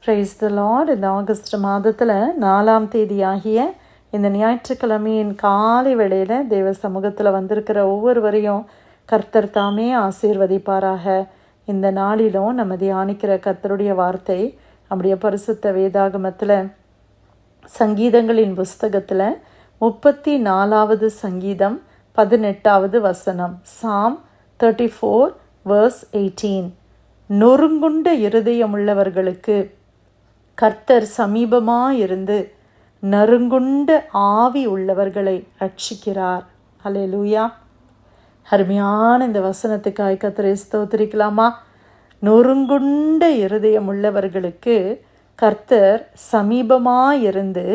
Praise the Lord. இந்த August மாதத்தில் 4ஆம் தேதி ஆகிய இந்த ஞாயிற்றுக்கிழமையின் காலை வேளையில் தேவ சமூகத்தில் வந்திருக்கிற ஒவ்வொருவரையும் கர்த்தர் தாமே ஆசீர்வதிப்பாராக. இந்த நாளிலும் நம்ம தியானிக்கிற கர்த்தருடைய வார்த்தை நம்முடைய பரிசுத்த வேதாகமத்தில் சங்கீதங்களின் புஸ்தகத்தில் 34வது சங்கீதம் 18வது வசனம். Psalm 34 verse 18. நொறுங்குண்ட இருதயமுள்ளவர்களுக்கு கர்த்தர் சமீபமாயிருந்து நறுங்குண்ட ஆவி உள்ளவர்களை ரட்சிக்கிறார். அல்லேலூயா. அருமையான இந்த வசனத்துக்காய் கர்த்தரை ஸ்தோத்திரிக்கலாமா? நொறுங்குண்ட இருதயம் உள்ளவர்களுக்கு கர்த்தர் சமீபமாயிருந்து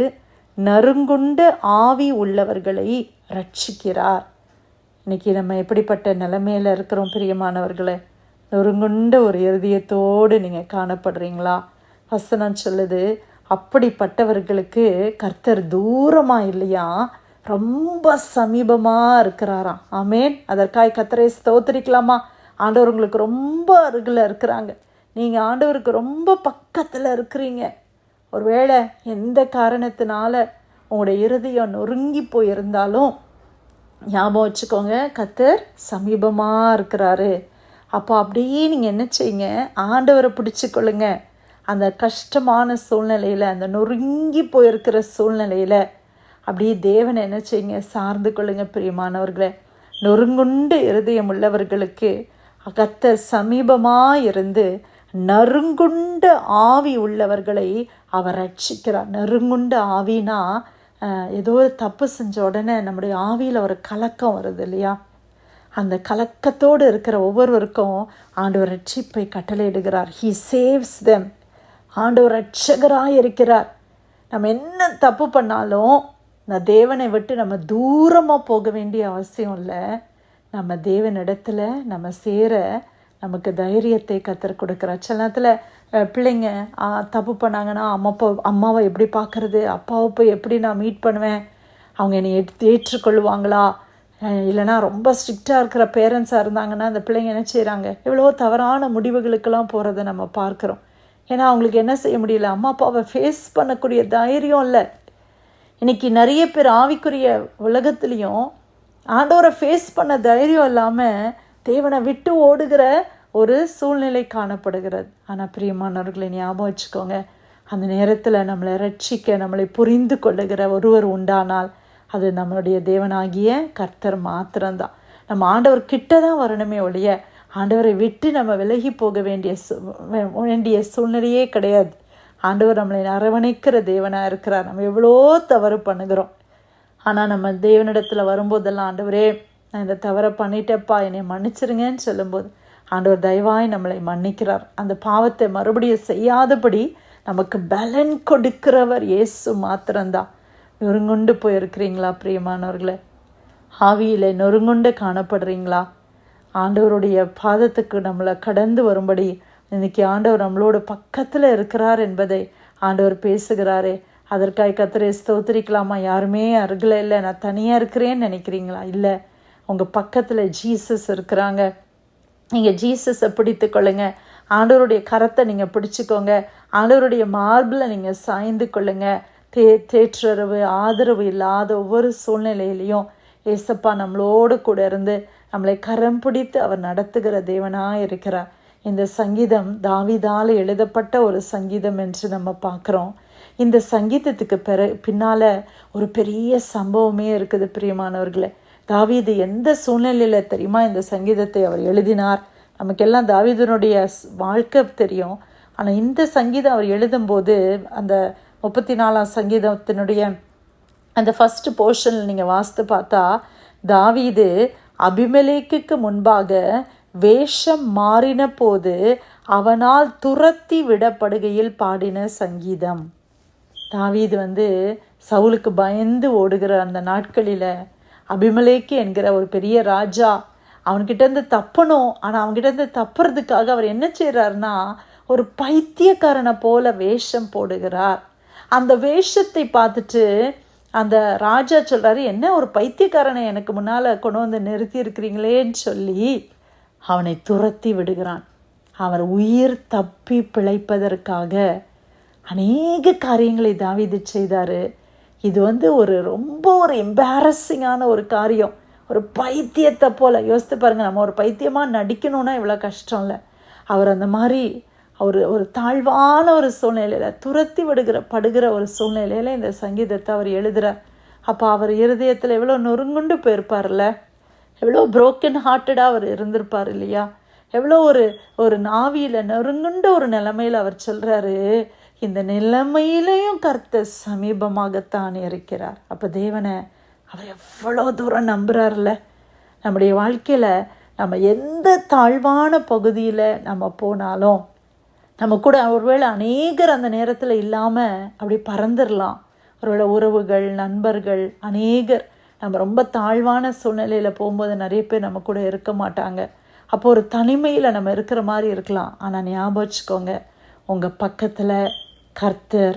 நறுங்குண்ட ஆவி உள்ளவர்களை ரட்சிக்கிறார். இன்னைக்கு நம்ம எப்படிப்பட்ட நிலைமையில் இருக்கிறோம் பிரியமானவர்களே? நொறுங்குண்ட ஒரு இருதயத்தோடு நீங்கள் காணப்படுறீங்களா? வசனம் சொல்லுது, அப்படிப்பட்டவர்களுக்கு கர்த்தர் தூரமாக இல்லையா, ரொம்ப சமீபமாக இருக்கிறாராம். ஆமேன். அதற்காக கர்த்தரை ஸ்தோத்திரிக்கலாமா? ஆண்டவர் உங்களுக்கு ரொம்ப அருகில் இருக்கிறாங்க. நீங்கள் ஆண்டவருக்கு ரொம்ப பக்கத்தில் இருக்கிறீங்க. ஒருவேளை எந்த காரணத்தினால உங்களுடைய இருதயம் நொறுங்கி போயிருந்தாலும் ஞாபகம் வச்சுக்கோங்க, கர்த்தர் சமீபமாக இருக்கிறாரு. அப்போ அப்படியே நீங்கள் என்ன செய்யுங்க, ஆண்டவரை பிடிச்சிக்கொள்ளுங்க. அந்த கஷ்டமான சூழ்நிலையில், அந்த நொறுங்கி போயிருக்கிற சூழ்நிலையில் அப்படியே தேவனை என்ன செய்யுங்க, சார்ந்து கொள்ளுங்க பிரியமானவர்களே. நொறுங்குண்டு இருதயம் உள்ளவர்களுக்கு கர்த்தர் சமீபமாக இருந்து நறுங்குண்ட ஆவி உள்ளவர்களை அவர் ரட்சிக்கிறார். நறுங்குண்ட ஆவினா ஏதோ தப்பு செஞ்ச உடனே நம்முடைய ஆவியில் ஒரு கலக்கம் வருது இல்லையா? அந்த கலக்கத்தோடு இருக்கிற ஒவ்வொருவருக்கும் ஆண்டவர் ரட்சிப்பை கட்டளையிடுகிறார். He saves them. ஆண்டவர் ரட்சகராக இருக்கிறார். நம்ம என்ன தப்பு பண்ணாலும் நான் தேவனை விட்டு நம்ம தூரமாக போக வேண்டிய அவசியம் இல்லை. நம்ம தேவனிடத்தில் நம்ம சேர நமக்கு தைரியத்தை கற்றுக் கொடுக்குறார். சில நேரத்தில் பிள்ளைங்க தப்பு பண்ணாங்கன்னா அம்மாவை எப்படி பார்க்குறது, அப்பாவை போய் எப்படி நான் மீட் பண்ணுவேன், அவங்க என்னை ஏற்றுக்கொள்வாங்களா, இல்லைனா ரொம்ப ஸ்ட்ரிக்டாக இருக்கிற பேரண்ட்ஸாக இருந்தாங்கன்னா அந்த பிள்ளைங்க என்ன செய்கிறாங்க, எவ்வளோ தவறான முடிவுகளுக்கெல்லாம் போகிறத நம்ம பார்க்குறோம். ஏன்னா அவங்களுக்கு என்ன செய்ய முடியல, அம்மா அப்பாவை ஃபேஸ் பண்ணக்கூடிய தைரியம் இல்லை. இன்றைக்கி நிறைய பேர் ஆவிக்குரிய உலகத்துலேயும் ஆண்டவரை ஃபேஸ் பண்ண தைரியம் இல்லாமல் தேவனை விட்டு ஓடுகிற ஒரு சூழ்நிலை காணப்படுகிறது. ஆனால் பிரியமானவர்களை ஞாபகம் வச்சுக்கோங்க, அந்த நேரத்தில் நம்மளை ரட்சிக்க, நம்மளை புரிந்து கொள்ளுகிற ஒருவர் உண்டானால் அது நம்மளுடைய தேவனாகிய கர்த்தர் மாத்திரம்தான். நம்ம ஆண்டவர் கிட்ட தான் வரணுமே ஒழிய ஆண்டவரை விட்டு நம்ம விலகி போக வேண்டிய சூழ்நிலையே கிடையாது. ஆண்டவர் நம்மளை அரவணைக்கிற தேவனாக இருக்கிறார். நம்ம எவ்வளோ தவறு பண்ணுகிறோம். ஆனால் நம்ம தேவனிடத்தில் வரும்போதெல்லாம் ஆண்டவரே நான் இந்த தவறை பண்ணிட்டேப்பா, என்னை மன்னிச்சிருங்கன்னு சொல்லும்போது ஆண்டவர் தயவாய் நம்மளை மன்னிக்கிறார். அந்த பாவத்தை மறுபடியும் செய்யாதபடி நமக்கு பலன் கொடுக்கிறவர் இயேசு மாத்திரம்தான். நொறுங்குண்டு போயிருக்கிறீங்களா பிரியமானவர்களே? ஆவியில் நொறுங்குண்டு காணப்படுறீங்களா? ஆண்டவருடைய பாதத்துக்கு நம்மளை கடந்து வரும்படி இன்னைக்கு ஆண்டவர் நம்மளோட பக்கத்தில் இருக்கிறார் என்பதை ஆண்டவர் பேசுகிறாரே. அதற்காக கர்த்தரை ஸ்தோத்திரிக்கலாமா? யாருமே அருகில் இல்லை, நான் தனியாக இருக்கிறேன்னு நினைக்கிறீங்களா? இல்லை, உங்கள் பக்கத்தில் ஜீசஸ் இருக்கிறாங்க. நீங்கள் ஜீசஸை பிடித்து கொள்ளுங்க. ஆண்டவருடைய கரத்தை நீங்கள் பிடிச்சிக்கோங்க. ஆண்டவருடைய மார்பில் நீங்கள் சாய்ந்து கொள்ளுங்க. தேற்றரவு ஆதரவு இல்லாத ஒவ்வொரு சூழ்நிலையிலையும் ஏசப்பா நம்மளோடு கூட இருந்து நம்மளை கரம் பிடித்து அவர் நடத்துகிற தேவனாக இருக்கிறார். இந்த சங்கீதம் தாவீதால் எழுதப்பட்ட ஒரு சங்கீதம் என்று நம்ம பார்க்குறோம். இந்த சங்கீதத்துக்கு பின்னால் ஒரு பெரிய சம்பவமே இருக்குது பிரியமானவர்களே. தாவீது எந்த சூழ்நிலையில் தெரியுமா இந்த சங்கீதத்தை அவர் எழுதினார்? நமக்கெல்லாம் தாவீதனுடைய வாழ்க்கை தெரியும். ஆனால் இந்த சங்கீதம் அவர் எழுதும்போது அந்த 34ஆம் சங்கீதத்தினுடைய அந்த ஃபஸ்ட்டு போர்ஷனில் நீங்கள் வாசித்து பார்த்தா, தாவீது அபிமெலேக்குக்கு முன்பாக வேஷம் மாறின போது அவனால் துரத்தி விடப்படுகையில் பாடின சங்கீதம். தாவீது சவுலுக்கு பயந்து ஓடுகிற அந்த நாட்களில் அபிமெலேக்கு என்கிற ஒரு பெரிய ராஜா அவன்கிட்டேருந்து தப்பணும். ஆனால் அவன்கிட்டேருந்து தப்புறதுக்காக அவர் என்ன செய்கிறாருன்னா, ஒரு பைத்தியக்காரனை போல வேஷம் போடுகிறார். அந்த வேஷத்தை பார்த்துட்டு அந்த ராஜா சொல்கிறாரு, என்ன ஒரு பைத்தியக்காரனை எனக்கு முன்னால் கொண்டு வந்து நிறுத்தி இருக்கிறீங்களேன்னு சொல்லி அவனை துரத்தி விடுகிறான். அவர் உயிர் தப்பி பிழைப்பதற்காக அநேக காரியங்களை தாவீது செய்தார். இது ரொம்ப எம்பாரசிங்கான ஒரு காரியம். ஒரு பைத்தியத்தை போல் யோசித்து பாருங்கள். நம்ம ஒரு பைத்தியமாக நடிக்கணும்னா இவ்வளோ கஷ்டம் இல்லை. அவர் அந்த மாதிரி ஒரு தாழ்வான ஒரு சூழ்நிலையில் துரத்தி படுகிற ஒரு சூழ்நிலையில் இந்த சங்கீதத்தை அவர் எழுதுகிறார். அப்போ அவர் இருதயத்தில் எவ்வளோ நொறுங்குண்டு போயிருப்பார்ல, எவ்வளோ புரோக்கன் ஹார்ட்டடாக அவர் இருந்திருப்பார் இல்லையா. எவ்வளோ ஒரு நாவியில் நொறுங்குண்ட ஒரு நிலைமையில் அவர் சொல்கிறாரு, இந்த நிலைமையிலையும் கர்த்தர் சமீபமாகத்தான் இருக்கிறார். அப்போ தேவனை அவர் எவ்வளோ தூரம் நம்புகிறார்ல. நம்முடைய வாழ்க்கையில் நம்ம எந்த தாழ்வான பகுதியில் நம்ம போனாலும் நம்ம கூட ஒருவேளை அநேகர் அந்த நேரத்தில் இல்லாமல் அப்படி பறந்துடலாம். ஒருவேளை உறவுகள், நண்பர்கள், அநேகர் நம்ம ரொம்ப தாழ்வான சூழ்நிலையில் போகும்போது நிறைய பேர் நம்ம கூட இருக்க மாட்டாங்க. அப்போ ஒரு தனிமையில் நம்ம இருக்கிற மாதிரி இருக்கலாம். ஆனால் ஞாபகம் வச்சுக்கோங்க, உங்கள் பக்கத்தில் கர்த்தர்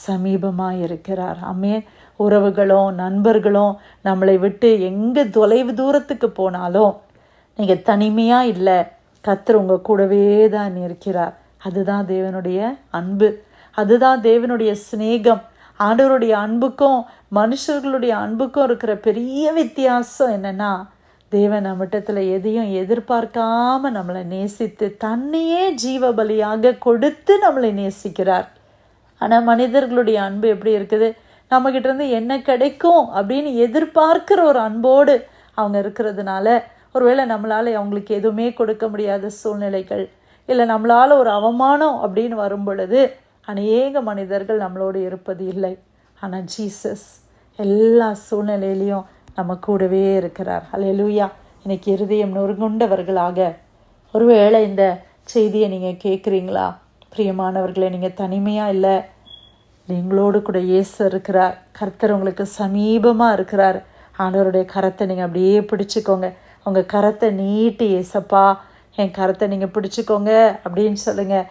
சமீபமாக இருக்கிறார். ஆமென். உறவுகளும் நண்பர்களும் நம்மளை விட்டு எங்கே தொலைவு தூரத்துக்கு போனாலும் நீங்கள் தனிமையாக இல்லை, கர்த்தர் உங்கள் கூடவே தான் இருக்கிறார். அதுதான் தேவனுடைய அன்பு, அதுதான் தேவனுடைய சிநேகம். ஆண்டவருடைய அன்புக்கும் மனுஷர்களுடைய அன்புக்கும் இருக்கிற பெரிய வித்தியாசம் என்னென்னா, தேவன் நம்மிடத்தில் எதையும் எதிர்பார்க்காம நம்மளை நேசித்து தன்னையே ஜீவ பலியாக கொடுத்து நம்மளை நேசிக்கிறார். ஆனால் மனிதர்களுடைய அன்பு எப்படி இருக்குது? நம்மக்கிட்டேருந்து என்ன கிடைக்கும் அப்படின்னு எதிர்பார்க்கிற ஒரு அன்போடு அவங்க இருக்கிறதுனால ஒருவேளை நம்மளால் அவங்களுக்கு எதுவுமே கொடுக்க முடியாத சூழ்நிலைகள், இல்லை நம்மளால் ஒரு அவமானம் அப்படின்னு வரும் பொழுது அநேக மனிதர்கள் நம்மளோடு இருப்பது இல்லை. ஆனால் ஜீசஸ் எல்லா சூழ்நிலையிலையும் நம்ம கூடவே இருக்கிறார். அல்லேலூயா. இன்னைக்கு இருதயம் நொறுங்குண்டவர்களாக ஒருவேளை இந்த செய்தியை நீங்கள் கேட்குறீங்களா? பிரியமானவர்களே, நீங்கள் தனிமையாக இல்லை, நீங்களோடு கூட இயேசு இருக்கிறார். கர்த்தர் உங்களுக்கு சமீபமாக இருக்கிறார். ஆண்டவருடைய கரத்தை நீங்கள் அப்படியே பிடிச்சிக்கோங்க. உங்கள் கரத்தை நீட்டி, ஏசப்பா என் கரத்தை நீங்கள் பிடிச்சிக்கோங்க அப்படின்னு சொல்லுங்கள்.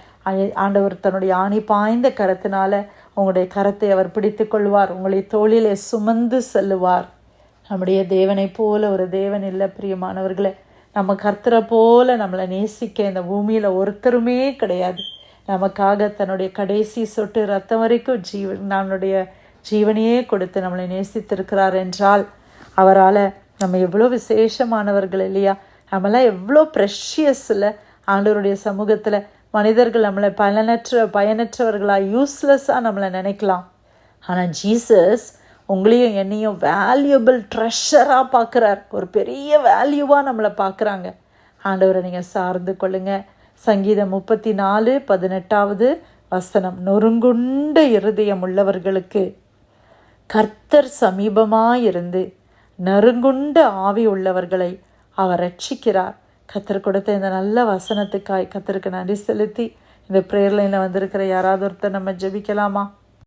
ஆண்டவர் தன்னுடைய ஆணி பாய்ந்த கரத்தினால உங்களுடைய கரத்தை அவர் பிடித்து கொள்வார். உங்களை தோளிலே சுமந்து செல்லுவார். நம்முடைய தேவனை போல ஒரு தேவன் இல்லை பிரியமானவர்களே. நம்ம கர்த்தரை போல நம்மளை நேசிக்க இந்த பூமியில் ஒருத்தருமே கிடையாது. நமக்காக தன்னுடைய கடைசி சொட்டு ரத்தம் வரைக்கும் நம்மளுடைய ஜீவனையே கொடுத்து நம்மளை நேசித்திருக்கிறார் என்றால் அவரால் நம்ம எவ்வளோ விசேஷமானவர்கள் இல்லையா? நம்மளாம் எவ்வளோ ப்ரெஷியஸ் இல்லை ஆண்டவருடைய சமூகத்தில். மனிதர்கள் நம்மளை பயனற்றவர்களாக, யூஸ்லெஸ்ஸாக நம்மளை நினைக்கலாம். ஆனால் ஜீசஸ் உங்களையும் என்னையும் வேல்யூபிள் ட்ரெஷராக பார்க்குறார். ஒரு பெரிய வேல்யூவாக நம்மளை பார்க்குறாங்க. ஆண்டவரை நீங்கள் சார்ந்து கொள்ளுங்கள். சங்கீதம் 34:18 நொறுங்குண்ட இருதயம் உள்ளவர்களுக்கு கர்த்தர் சமீபமாயிருந்து நறுங்குண்ட ஆவி உள்ளவர்களை அவர் ரட்சிக்கிறார். கர்த்தர் கொடுத்த இந்த நல்ல வசனத்துக்காய் கர்த்தருக்கு நன்றி செலுத்தி இந்த ப்ரேயர் லைனில் வந்திருக்கிற யாராவது ஒருத்தர் நம்ம ஜெபிக்கலாமா?